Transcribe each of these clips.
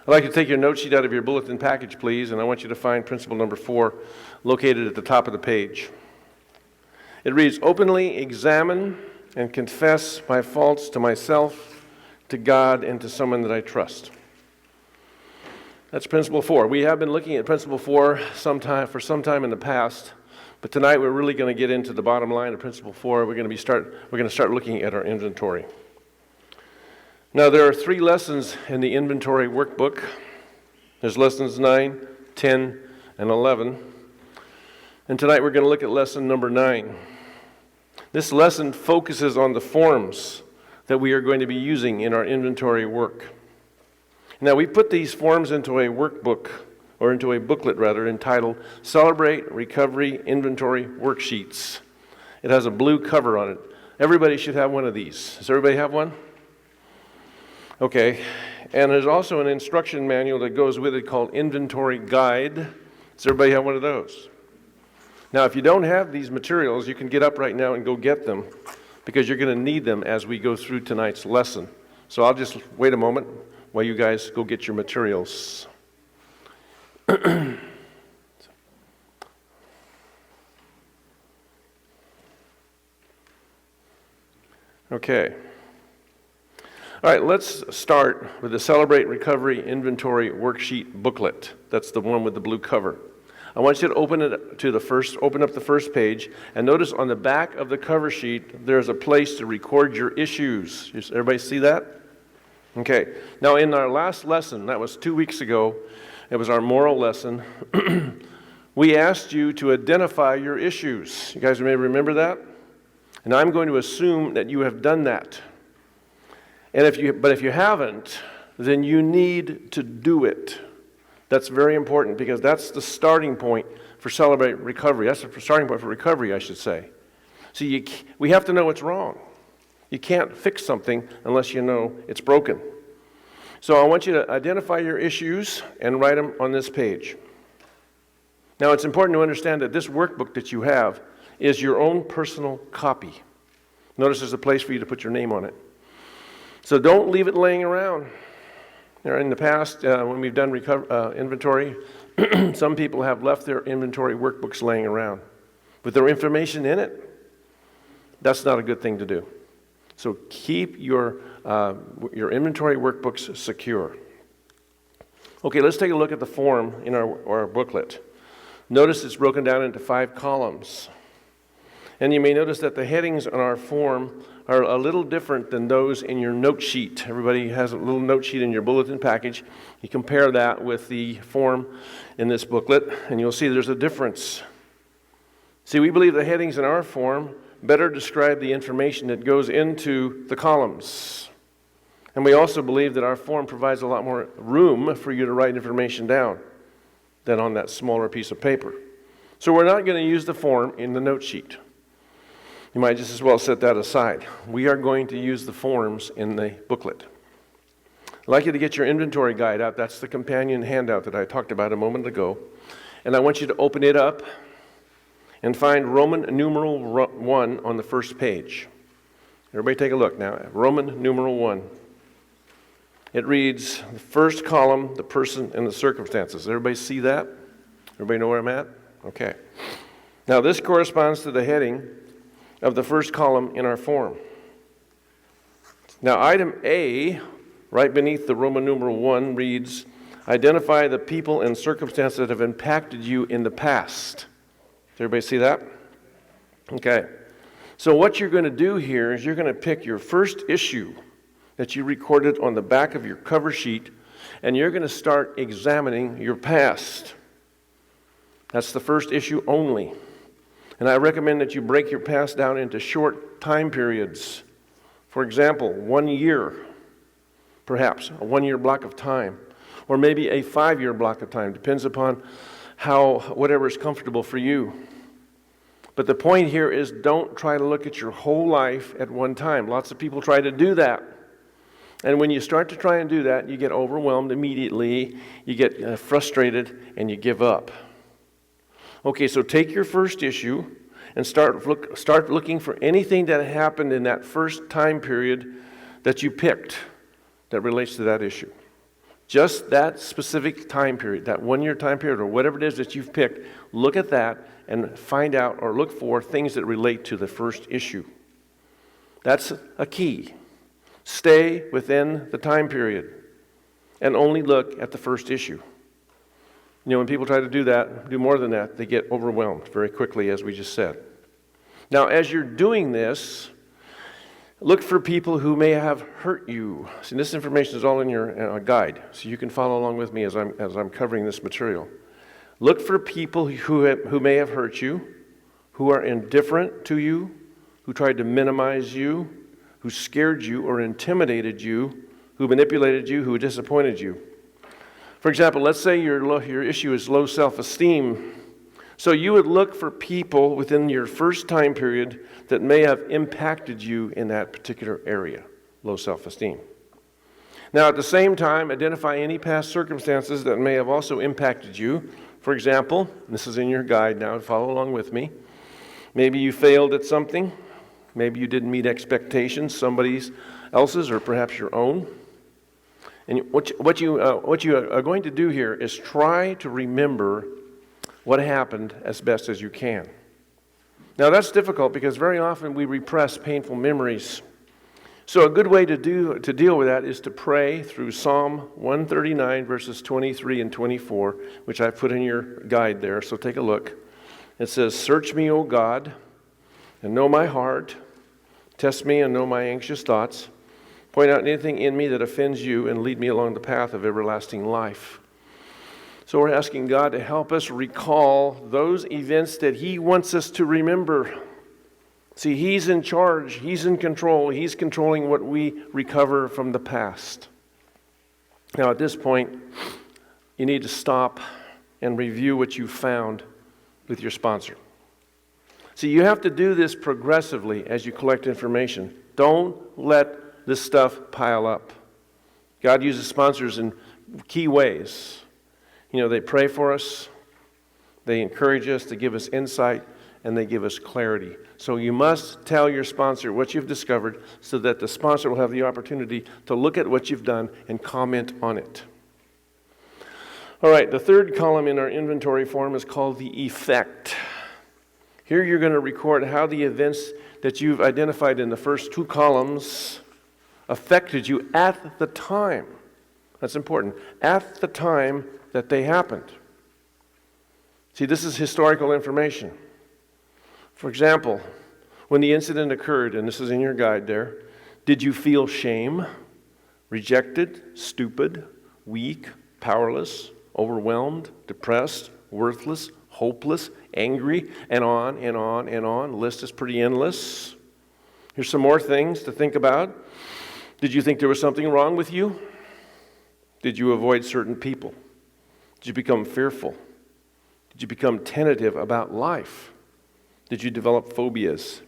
I'd like you to take your note sheet out of your bulletin package, please, and I want you to find principle number 4 located at the top of the page. It reads, openly examine and confess my faults to myself, to God, and to someone that I trust. That's principle 4. We have been looking at principle 4 for some time in the past, but tonight we're really going to get into the bottom line of principle 4. We're going to start looking at our inventory. Now, there are 3 lessons in the inventory workbook. There's lessons 9, 10, and 11. And tonight we're going to look at lesson number 9. This lesson focuses on the forms that we are going to be using in our inventory work. Now, we put these forms into a workbook, or into a booklet rather, entitled Celebrate Recovery Inventory Worksheets. It has a blue cover on it. Everybody should have one of these. Does everybody have one? Okay, and there's also an instruction manual that goes with it called Inventory Guide. Does everybody have one of those? Now, if you don't have these materials, you can get up right now and go get them, because you're going to need them as we go through tonight's lesson. So I'll just wait a moment while you guys go get your materials. Okay. All right, let's start with the Celebrate Recovery Inventory Worksheet booklet. That's the one with the blue cover. I want you to open up the first page, and notice on the back of the cover sheet, there's a place to record your issues. Everybody see that? Okay. Now, in our last lesson, that was 2 weeks ago, it was our moral lesson, we asked you to identify your issues. You guys may remember that? And I'm going to assume that you have done that. And if you haven't, then you need to do it. That's very important, because that's the starting point for Celebrate Recovery. That's the starting point for recovery, I should say. So we have to know what's wrong. You can't fix something unless you know it's broken. So I want you to identify your issues and write them on this page. Now, it's important to understand that this workbook that you have is your own personal copy. Notice there's a place for you to put your name on it. So don't leave it laying around. In the past, when we've done inventory, some people have left their inventory workbooks laying around with their information in it. That's not a good thing to do. So keep your inventory workbooks secure. Okay, let's take a look at the form in our booklet. Notice it's broken down into 5 columns. And you may notice that the headings on our form are a little different than those in your note sheet. Everybody has a little note sheet in your bulletin package. You compare that with the form in this booklet, and you'll see there's a difference. See, we believe the headings in our form better describe the information that goes into the columns. And we also believe that our form provides a lot more room for you to write information down than on that smaller piece of paper. So we're not going to use the form in the note sheet. You might just as well set that aside. We are going to use the forms in the booklet. I'd like you to get your inventory guide out. That's the companion handout that I talked about a moment ago. And I want you to open it up and find Roman numeral 1 on the first page. Everybody take a look now. Roman numeral 1. It reads, the first column, the person and the circumstances. Everybody see that? Everybody know where I'm at? Okay. Now this corresponds to the heading of the first column in our form. Now item A, right beneath the Roman numeral 1, reads, identify the people and circumstances that have impacted you in the past. Does everybody see that? Okay. So what you're going to do here is you're going to pick your first issue that you recorded on the back of your cover sheet, and you're going to start examining your past. That's the first issue only. And I recommend that you break your past down into short time periods. For example, 1 year, perhaps, a 1-year block of time, or maybe a 5-year block of time. Depends upon whatever is comfortable for you. But the point here is don't try to look at your whole life at one time. Lots of people try to do that. And when you start to try and do that, you get overwhelmed immediately, you get frustrated, and you give up. Okay, so take your first issue and start looking for anything that happened in that first time period that you picked that relates to that issue. Just that specific time period, that 1-year time period, or whatever it is that you've picked, look at that and find out or look for things that relate to the first issue. That's a key. Stay within the time period and only look at the first issue. You know, when people try to do more than that, they get overwhelmed very quickly, as we just said. Now, as you're doing this, look for people who may have hurt you. See, this information is all in your guide, so you can follow along with me as I'm covering this material. Look for people who may have hurt you, who are indifferent to you, who tried to minimize you, who scared you or intimidated you, who manipulated you, who disappointed you. For example, let's say your issue is low self-esteem. So you would look for people within your first time period that may have impacted you in that particular area, low self-esteem. Now, at the same time, identify any past circumstances that may have also impacted you. For example, this is in your guide now, follow along with me. Maybe you failed at something. Maybe you didn't meet expectations, somebody else's or perhaps your own. And what you are going to do here is try to remember what happened as best as you can. Now that's difficult because very often we repress painful memories. So a good way to deal with that is to pray through Psalm 139 verses 23 and 24, which I've put in your guide there, so take a look. It says, "Search me, O God, and know my heart. Test me and know my anxious thoughts. Point out anything in me that offends you and lead me along the path of everlasting life." So we're asking God to help us recall those events that He wants us to remember. See, He's in charge. He's in control. He's controlling what we recover from the past. Now at this point, you need to stop and review what you found with your sponsor. See, you have to do this progressively as you collect information. Don't let this stuff pile up. God uses sponsors in key ways. You know, they pray for us, they encourage us, they give us insight, and they give us clarity. So you must tell your sponsor what you've discovered so that the sponsor will have the opportunity to look at what you've done and comment on it. All right, the third column in our inventory form is called the effect. Here you're going to record how the events that you've identified in the first two columns affected you at the time. That's important. At the time that they happened. See, this is historical information. For example, when the incident occurred, and this is in your guide there, did you feel shame, rejected, stupid, weak, powerless, overwhelmed, depressed, worthless, hopeless, angry, and on and on and on? The list is pretty endless. Here's some more things to think about. Did you think there was something wrong with you? Did you avoid certain people? Did you become fearful? Did you become tentative about life? Did you develop phobias?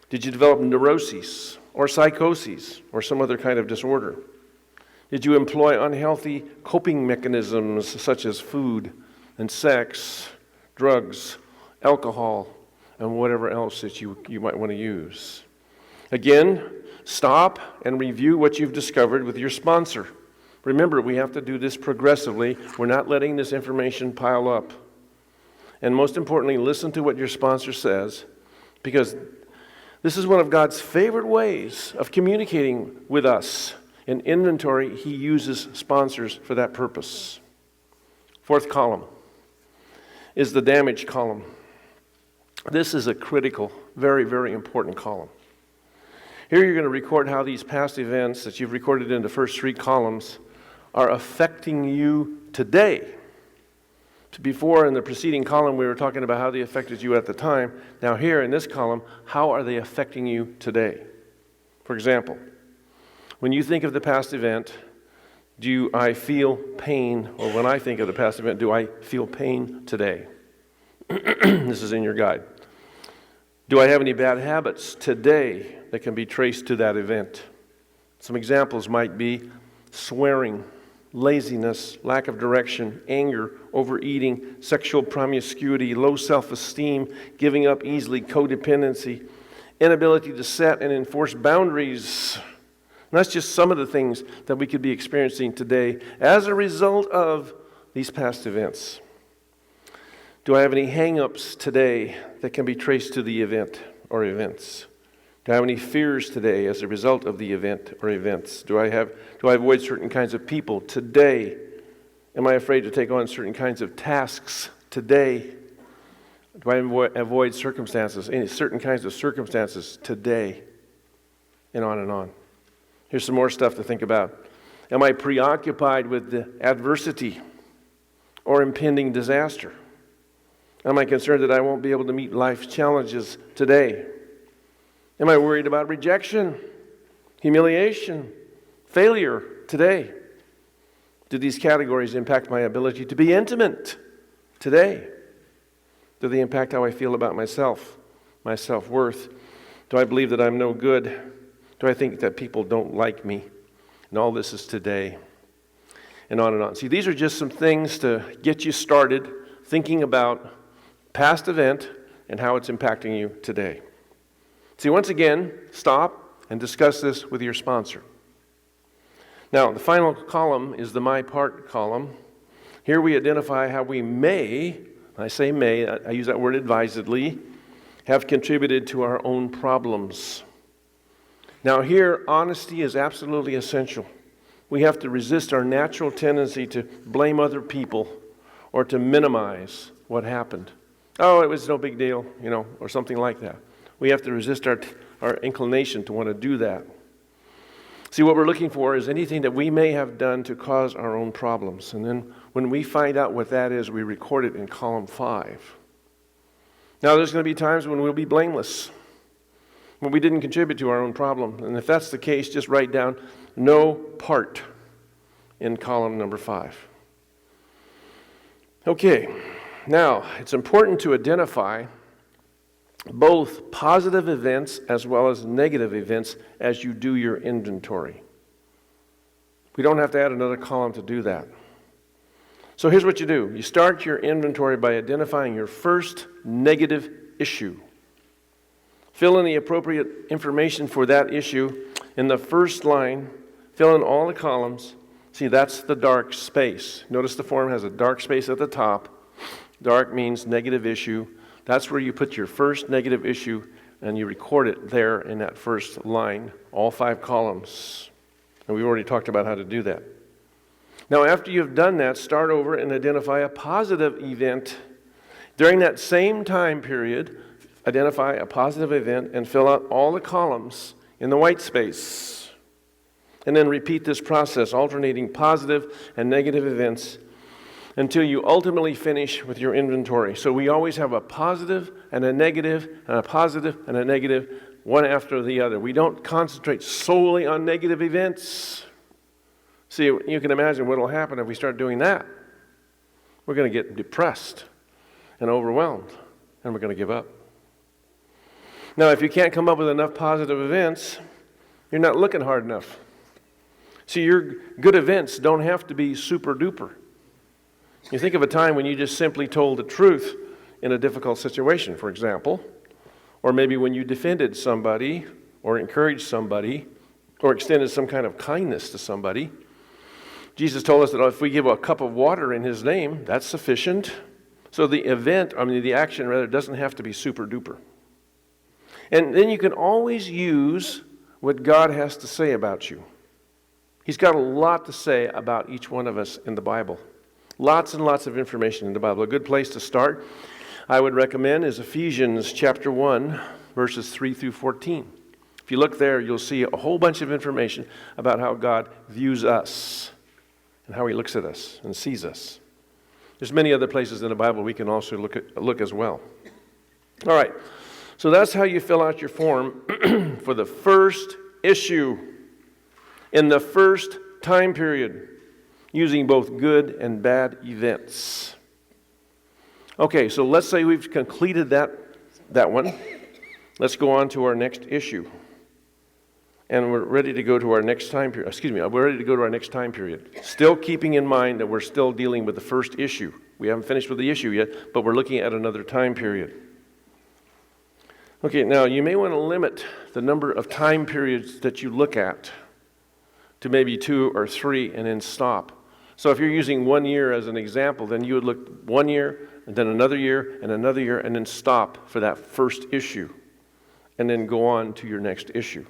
Did you develop neuroses or psychoses or some other kind of disorder? Did you employ unhealthy coping mechanisms such as food and sex, drugs, alcohol, and whatever else that you might want to use? Again, stop and review what you've discovered with your sponsor. Remember, we have to do this progressively. We're not letting this information pile up. And most importantly, listen to what your sponsor says, because this is one of God's favorite ways of communicating with us. In inventory, He uses sponsors for that purpose. Fourth column is the damage column. This is a critical, very, very important column. Here you're going to record how these past events that you've recorded in the first three columns are affecting you today. Before, in the preceding column, we were talking about how they affected you at the time. Now here in this column, how are they affecting you today? For example, when you think of the past event, do I feel pain? Or when I think of the past event, do I feel pain today? This is in your guide. Do I have any bad habits today that can be traced to that event? Some examples might be swearing, laziness, lack of direction, anger, overeating, sexual promiscuity, low self-esteem, giving up easily, codependency, inability to set and enforce boundaries, And that's just some of the things that we could be experiencing today as a result of these past events. Do I have any hang-ups today that can be traced to the event or events? Do I have any fears today as a result of the event or events? Do I avoid certain kinds of people today? Am I afraid to take on certain kinds of tasks today? Do I avoid circumstances, any certain kinds of circumstances today? And on and on. Here's some more stuff to think about. Am I preoccupied with the adversity or impending disaster? Am I concerned that I won't be able to meet life's challenges today? Am I worried about rejection, humiliation, failure today? Do these categories impact my ability to be intimate today? Do they impact how I feel about myself, my self-worth? Do I believe that I'm no good? Do I think that people don't like me? And all this is today. And on and on. See, these are just some things to get you started thinking about past event and how it's impacting you today. See, once again, stop and discuss this with your sponsor. Now, the final column is the my part column. Here we identify how we may, I say may, I use that word advisedly, have contributed to our own problems. Now here, honesty is absolutely essential. We have to resist our natural tendency to blame other people or to minimize what happened. Oh, it was no big deal, or something like that. We have to resist our inclination to want to do that. See, what we're looking for is anything that we may have done to cause our own problems. And then when we find out what that is, we record it in column 5. Now, there's going to be times when we'll be blameless, when we didn't contribute to our own problem. And if that's the case, just write down no part in column number 5. Okay, now it's important to identify both positive events as well as negative events as you do your inventory. We don't have to add another column to do that. So here's what you do. You start your inventory by identifying your first negative issue. Fill in the appropriate information for that issue. In the first line, fill in all the columns. See, that's the dark space. Notice the form has a dark space at the top. Dark means negative issue. That's where you put your first negative issue and you record it there in that first line, all 5 columns. And we've already talked about how to do that. Now, after you've done that, start over and identify a positive event. During that same time period, identify a positive event and fill out all the columns in the white space. And then repeat this process, alternating positive and negative events until you ultimately finish with your inventory. So we always have a positive and a negative and a positive and a negative, one after the other. We don't concentrate solely on negative events. See, you can imagine what will happen if we start doing that. We're going to get depressed and overwhelmed, and we're going to give up. Now, if you can't come up with enough positive events, you're not looking hard enough. See, your good events don't have to be super duper. You think of a time when you just simply told the truth in a difficult situation, for example, or maybe when you defended somebody or encouraged somebody or extended some kind of kindness to somebody. Jesus told us that if we give a cup of water in His name, that's sufficient. So the action doesn't have to be super duper. And then you can always use what God has to say about you. He's got a lot to say about each one of us in the Bible. Lots and lots of information in the Bible. A good place to start, I would recommend, is Ephesians chapter 1, verses 3 through 14. If you look there, you'll see a whole bunch of information about how God views us and how He looks at us and sees us. There's many other places in the Bible we can also look as well. All right, so that's how you fill out your form for the first issue in the first time period, using both good and bad events. Okay, so let's say we've completed that one. Let's go on to our next issue. And we're ready to go to our next time period. We're ready to go to our next time period. Still keeping in mind that we're still dealing with the first issue. We haven't finished with the issue yet, but we're looking at another time period. Okay, now you may want to limit the number of time periods that you look at to maybe 2 or 3 and then stop. So if you're using 1 year as an example, then you would look 1 year, and then another year, and another year, and then stop for that first issue, and then go on to your next issue.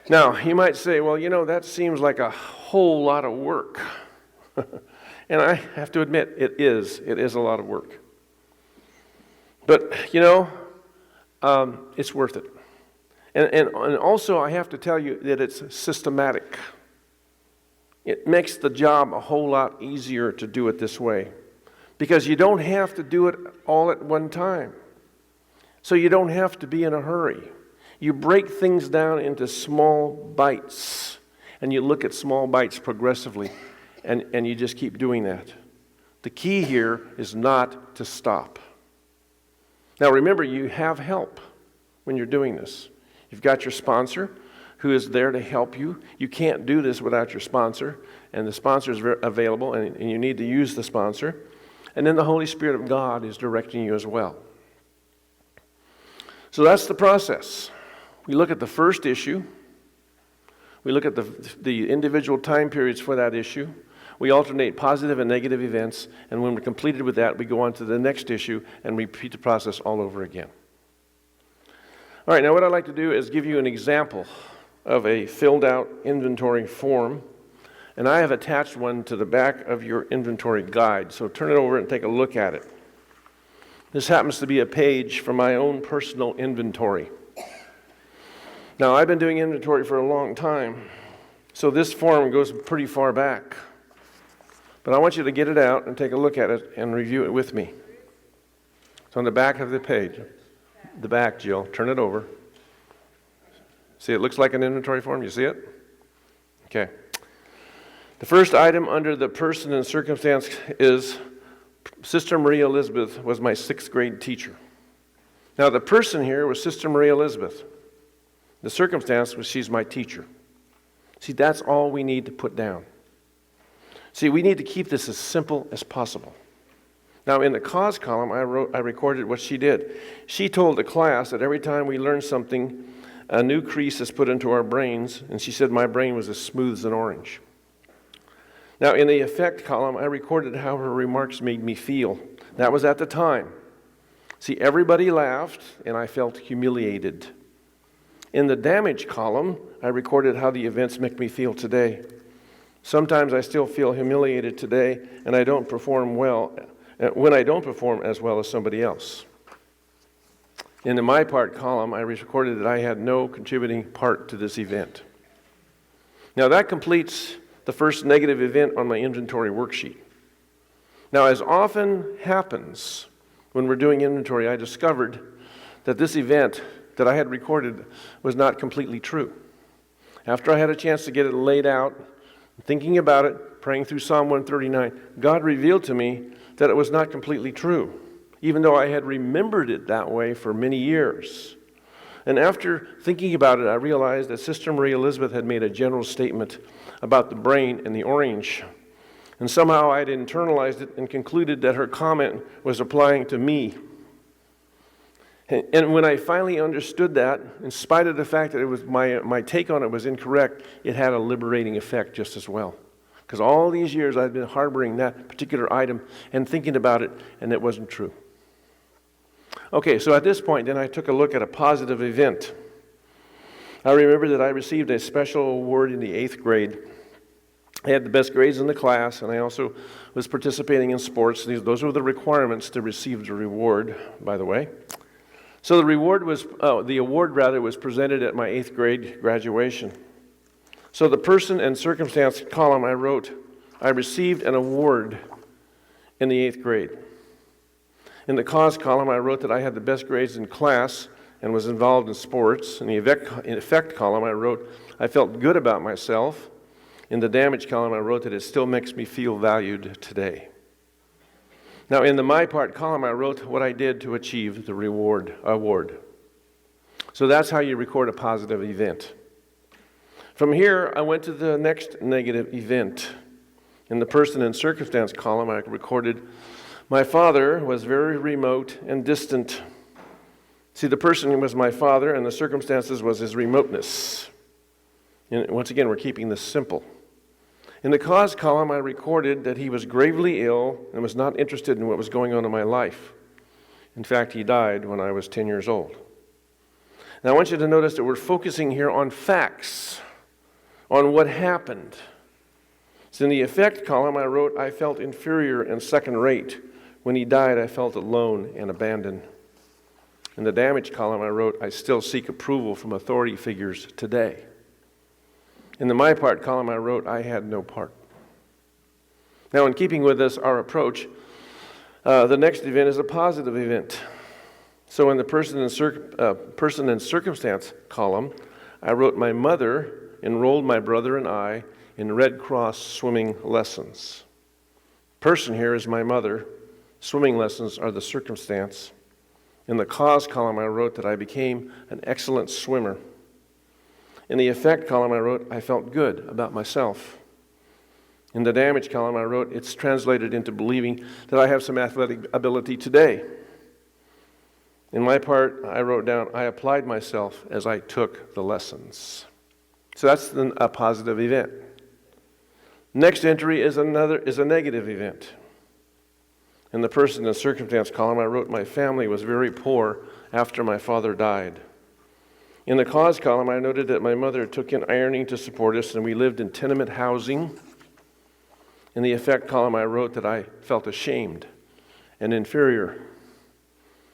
Now, you might say, well, that seems like a whole lot of work. And I have to admit, it is a lot of work. But, it's worth it. And also, I have to tell you that it's systematic. It makes the job a whole lot easier to do it this way, because you don't have to do it all at one time. So you don't have to be in a hurry. You break things down into small bites, and you look at small bites progressively, and you just keep doing that. The key here is not to stop. Now remember, you have help when you're doing this. You've got your sponsor who is there to help you. You can't do this without your sponsor, and the sponsor is available, and you need to use the sponsor. And then the Holy Spirit of God is directing you as well. So that's the process. We look at the first issue. We look at the individual time periods for that issue. We alternate positive and negative events, and when we're completed with that, we go on to the next issue and repeat the process all over again. All right, now what I'd like to do is give you an example of a filled out inventory form, and I have attached one to the back of your inventory guide, so turn it over and take a look at it. This happens to be a page from my own personal inventory. Now, I've been doing inventory for a long time, so this form goes pretty far back. But I want you to get it out and take a look at it and review it with me. It's on the back of the page. The back, Jill. Turn it over. See, it looks like an inventory form. You see it? Okay. The first item under the person and circumstance is Sister Maria Elizabeth was my 6th grade teacher. Now, the person here was Sister Maria Elizabeth. The circumstance was she's my teacher. See, that's all we need to put down. See, we need to keep this as simple as possible. Now, in the cause column, I recorded what she did. She told the class that every time we learn something, a new crease is put into our brains, and she said my brain was as smooth as an orange. Now, in the effect column, I recorded how her remarks made me feel. That was at the time. See, everybody laughed, and I felt humiliated. In the damage column, I recorded how the events make me feel today. Sometimes I still feel humiliated today, and I don't perform well when I don't perform as well as somebody else. In the my part column, I recorded that I had no contributing part to this event. Now that completes the first negative event on my inventory worksheet. Now, as often happens when we're doing inventory, I discovered that this event that I had recorded was not completely true. After I had a chance to get it laid out, thinking about it, praying through Psalm 139, God revealed to me that it was not completely true, even though I had remembered it that way for many years. And after thinking about it, I realized that Sister Maria Elizabeth had made a general statement about the brain and the orange. And somehow I had internalized it and concluded that her comment was applying to me. And when I finally understood that, in spite of the fact that it was my take on it was incorrect, it had a liberating effect just as well. Because all these years I'd been harboring that particular item and thinking about it, and it wasn't true. Okay, so at this point, then I took a look at a positive event. I remember that I received a special award in the 8th grade. I had the best grades in the class, and I also was participating in sports. Those were the requirements to receive the reward, by the way. So the award was presented at my 8th grade graduation. So the person and circumstance column I wrote, I received an award in the 8th grade. In the cause column, I wrote that I had the best grades in class and was involved in sports. In the effect column, I wrote, I felt good about myself. In the damage column, I wrote that it still makes me feel valued today. Now, in the my part column, I wrote what I did to achieve the award. So that's how you record a positive event. From here, I went to the next negative event. In the person and circumstance column, I recorded, my father was very remote and distant. See, the person was my father, and the circumstances was his remoteness. And once again, we're keeping this simple. In the cause column, I recorded that he was gravely ill and was not interested in what was going on in my life. In fact, he died when I was 10 years old. Now, I want you to notice that we're focusing here on facts, on what happened. So in the effect column, I wrote, I felt inferior and second rate. When he died, I felt alone and abandoned. In the damage column, I wrote, I still seek approval from authority figures today. In the my part column, I wrote, I had no part. Now, in keeping with this, our approach, the next event is a positive event. So in the person and circumstance column, I wrote, my mother enrolled my brother and I in Red Cross swimming lessons. Person here is my mother. Swimming lessons are the circumstance. In the cause column, I wrote that I became an excellent swimmer. In the effect column, I wrote, I felt good about myself. In the damage column, I wrote, it's translated into believing that I have some athletic ability today. In my part, I wrote down, I applied myself as I took the lessons. So that's a positive event. Next entry is a negative event. In the person and circumstance column, I wrote, my family was very poor after my father died. In the cause column, I noted that my mother took in ironing to support us, and we lived in tenement housing. In the effect column, I wrote that I felt ashamed and inferior.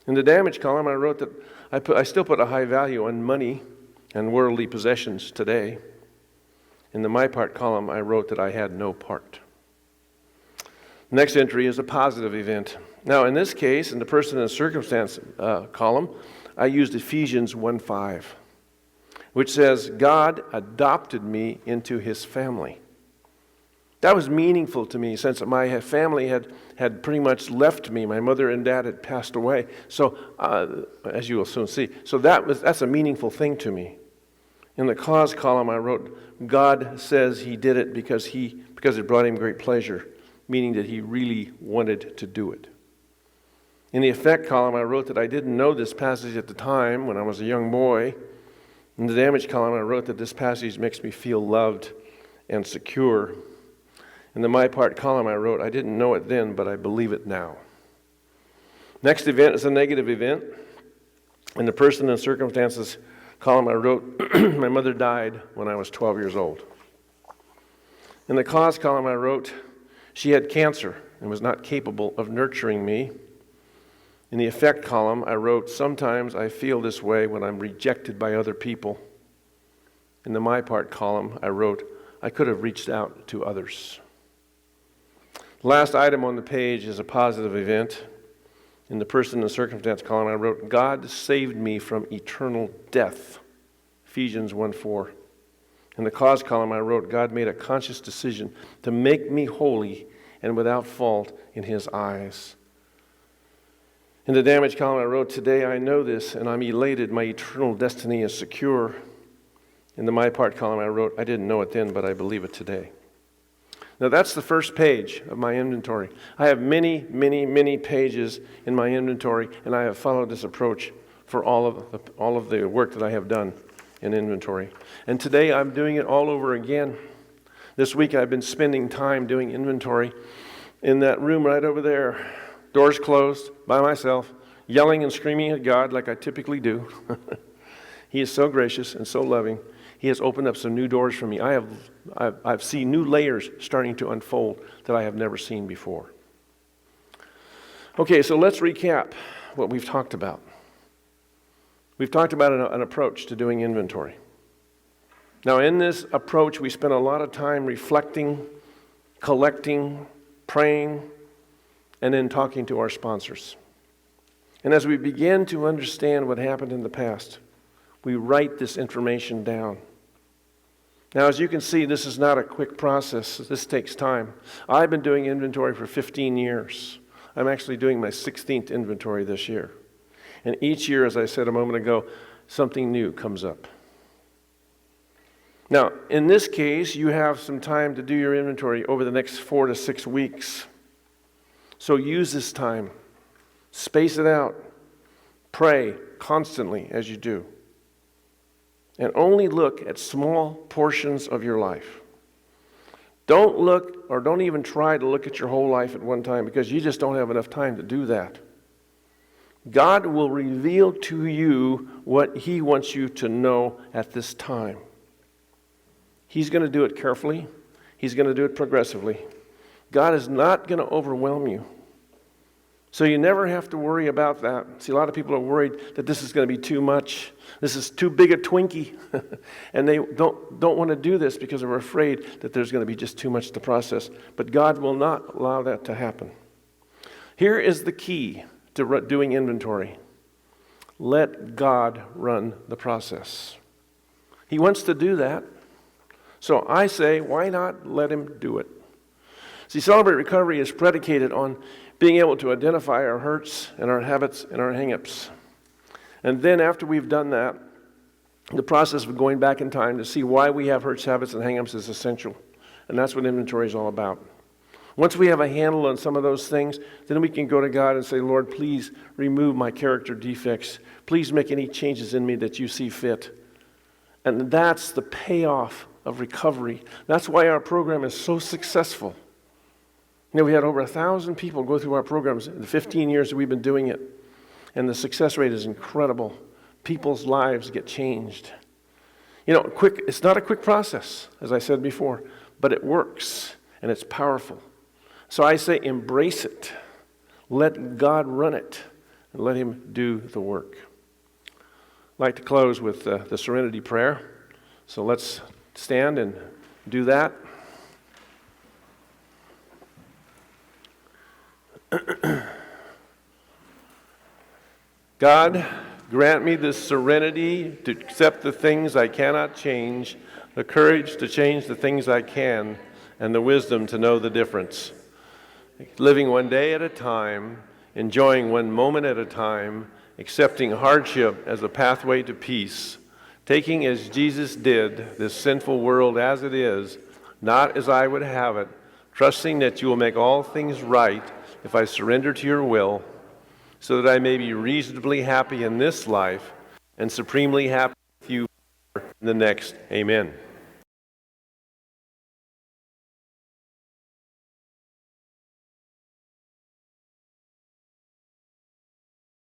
In the damage column, I wrote that I still put a high value on money and worldly possessions today. In the my part column, I wrote that I had no part. Next entry is a positive event. Now, in this case, in the person and circumstance column, I used Ephesians 1:5, which says, God adopted me into his family. That was meaningful to me since my family had pretty much left me. My mother and dad had passed away. So, as you will soon see. So that's a meaningful thing to me. In the cause column, I wrote, God says he did it because it brought him great pleasure, meaning that he really wanted to do it. In the effect column, I wrote that I didn't know this passage at the time when I was a young boy. In the damage column, I wrote that this passage makes me feel loved and secure. In the my part column, I wrote, I didn't know it then, but I believe it now. Next event is a negative event. In the person and circumstances column, I wrote, my mother died when I was 12 years old. In the cause column, I wrote, she had cancer and was not capable of nurturing me. In the effect column, I wrote, sometimes I feel this way when I'm rejected by other people. In the my part column, I wrote, I could have reached out to others. The last item on the page is a positive event. In the person and circumstance column, I wrote, God saved me from eternal death. Ephesians 1:4. In the cause column, I wrote, God made a conscious decision to make me holy and without fault in his eyes. In the damage column, I wrote, today I know this and I'm elated. My eternal destiny is secure. In the my part column, I wrote, I didn't know it then, but I believe it today. Now that's the first page of my inventory. I have many, many, many pages in my inventory, and I have followed this approach for all of the work that I have done in inventory. And today I'm doing it all over again. This week I've been spending time doing inventory in that room right over there, doors closed, by myself, yelling and screaming at God like I typically do. He is so gracious and so loving. He has opened up some new doors for me. I've seen new layers starting to unfold that I have never seen before. Okay, so let's recap what we've talked about. We've talked about an approach to doing inventory. Now, in this approach, we spend a lot of time reflecting, collecting, praying, and then talking to our sponsors. And as we begin to understand what happened in the past, we write this information down. Now, as you can see, this is not a quick process. This takes time. I've been doing inventory for 15 years. I'm actually doing my 16th inventory this year. And each year, as I said a moment ago, something new comes up. Now, in this case, you have some time to do your inventory over the next 4 to 6 weeks. So use this time. Space it out. Pray constantly as you do. and only look at small portions of your life. Don't look, or don't even try to look at your whole life at one time, because you just don't have enough time to do that. God will reveal to you what He wants you to know at this time. He's going to do it carefully. He's going to do it progressively. God is not going to overwhelm you. So you never have to worry about that. See, a lot of people are worried that this is going to be too much. This is too big a Twinkie. And they don't want to do this because they're afraid that there's going to be just too much to process. But God will not allow that to happen. Here is the key to doing inventory. Let God run the process. He wants to do that. So I say, why not let Him do it? See, Celebrate Recovery is predicated on being able to identify our hurts and our habits and our hang-ups. And then after we've done that, the process of going back in time to see why we have hurts, habits, and hang-ups is essential. And that's what inventory is all about. Once we have a handle on some of those things, then we can go to God and say, Lord, please remove my character defects. Please make any changes in me that you see fit. And that's the payoff of recovery. That's why our program is so successful. You know, we had over 1,000 people go through our programs in the 15 years that we've been doing it. And the success rate is incredible. People's lives get changed. You know, it's not a quick process, as I said before, but it works and it's powerful. So I say embrace it. Let God run it and let Him do the work. I'd like to close with the Serenity Prayer. So let's stand and do that. God, grant me the serenity to accept the things I cannot change, the courage to change the things I can, and the wisdom to know the difference. Living one day at a time, enjoying one moment at a time, accepting hardship as a pathway to peace, taking as Jesus did this sinful world as it is, not as I would have it, trusting that you will make all things right if I surrender to your will, so that I may be reasonably happy in this life and supremely happy with you in the next. Amen.